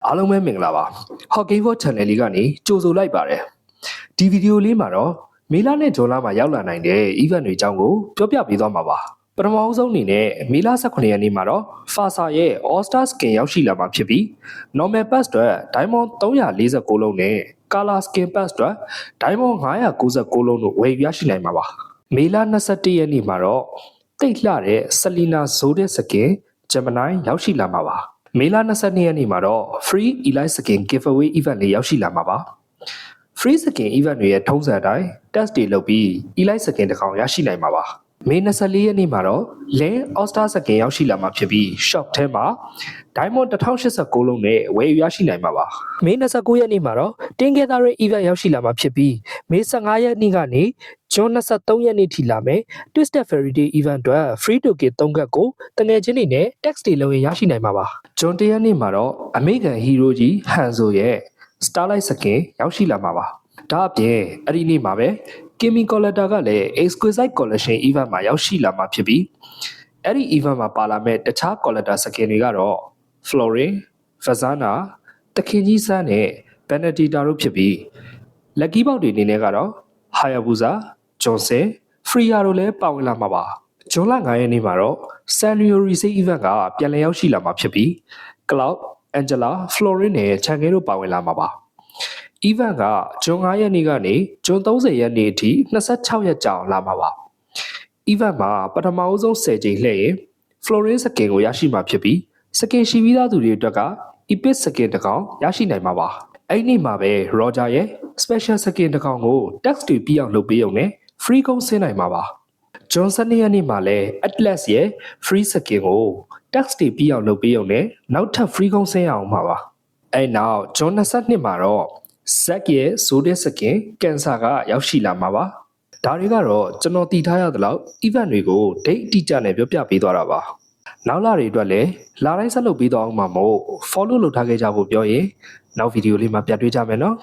အားလုံးပဲမင်္ဂလာပါ Hockey for Channel လေးကနေကြိုဆိုလိုက်ပါတယ်ဒီဗီဒီယိုလေးမှာတော့မေလနဲ့ဇွန်လမှာရောက်လာနိုင်တဲ့ event တွေအကြောင်းကိုပြောပြပေးသွားမှာပါပထမအဆုံးအနေနဲ့မေလ18ရက်နေ့မှာတော့ FASA ရဲ့ All Star Skin ရောက်ရှိလာမှာဖြစ်ပြီး Normal Pass အတွက် Diamond 349လုံးနဲ့ Color Skin Pass အတွက် Diamond 599လုံးတို့ဝယ်ရရှိနိုင်မှာပါမေလ21ရက်နေ့မှာတော့တိတ်လှတဲ့ Selena Zodiac Skin Gemini ရောက်ရှိလာမှာပါမေလ22ရက်နေ့မှာတော့ Free Elite Skin Giveaway Event လေးရောက်ရှိလာမှာပါ Free Skin Event တွေရဲ့ထုံးစံအတိုင်း Test တွေလုပ်ပြီး Elite Skin တစ်ကောင်ရရှိနိုင်မှာပါမေ24ရက်နေ့မှာတော့ Lane All Star Skin ရောက်ရှိလာမှာဖြစ်ပြီး Shop ထဲမှာ Diamond 1089လုံးနဲ့ဝယ်ရရှိနိုင်မှာပါမေ29ရက်နေ့မှာတော့ Tin Gathering Event ရောက်ရှိလာမှာဖြစ်ပြီးမေ15ရက်နေ့ကနေဇွန်23ရက်နေ့ထိလာမယ် Twisted Fairy Day Event အတွက် Free Token 3ကတ်ကိုတငယ်ချင်းတွေနဲ့ Text တွေလုပ်ရင်ရရှိနိုင်မှာပါဇွန်1ရက်နေ့မှာတော့ American Hero ကြီး Hanzo ရဲ့ Starlight Skin ရောက်ရှိလာမှာပါဒါအပြင်အဲ့ဒီနေ့မှာပဲ Kimi Collector ကလည်း Exquisite Collection Event မှာရောက်ရှိလာမှာဖြစ်ပြီးအဲ့ဒီ event မှာပါလာမဲ့တခြား Collector Skin တွေကတော့ Florin, Fazana, တခင်ကြီးစန်းနဲ့ Benedicta တို့ဖြစ်ပြီး Lucky Box တွေအနေနဲ့ကတော့ Hayabusa, Johnson, Freya တို့လည်းပါဝင်လာမှာပါဇွန်လ9ရက်နေ့မှာတော့ Sanrio Resale Event ကပြန်လည်ရောက်ရှိလာမှာဖြစ်ပြီး Cloud, Angela, Florin နဲ့ Chang'e တို့ပါဝင်လာမှာပါevent ကဇွန်9ရက်နေ့ကနေဇွန်30ရက်နေ့အထိ26ရက်ကြာလာမှာပါ event မှာပထမအဆုံး10ကြိမ်လှည့်ရင် Florence Skin ကိုရရှိမှာဖြစ်ပြီး Skin ရှိပြီးသားသူတွေအတွက်က Epic Skin တစ်ကောင်ရရှိနိုင်မှာပါအဲ့ဒီမှာပဲ Roger ရဲ့ Special Skin တစ်ကောင်ကို Text တွေပြီးအောင်လုပ်ပေးုံနဲ့ Free ကုန်းဆင်းနိုင်မှာပါဇွန်12ရက်နေ့မှာလဲ Atlas ရဲ့ Free Skin ကို Text တွေပြီးအောင်လုပ်ပေးုံနဲ့နောက်ထပ် Free ကုန်းဆင်းအောင်မှာပါအဲ့နောက်ဇွန်22မှာတော့Zack ရဲ့ Zodiac Skin Cancer ကရောက်ရှိလာမှာပါဒါတွေကတော့ကျွန်တော်တည်ထားရသလောက် event တွေကို date အတိအကျနဲ့ပြောပြပေးသွားတာပါနောက်လာတွေအတွက်လည်းလာတိုင်းဆက်လုပ်ပေးသွားအောင်မှာမို့ follow လုပ်ထားခဲ့ကြဖို့ပြောရင်နောက်ဗီဒီယိုလေးမှာပြန်တွေ့ကြမယ်နော်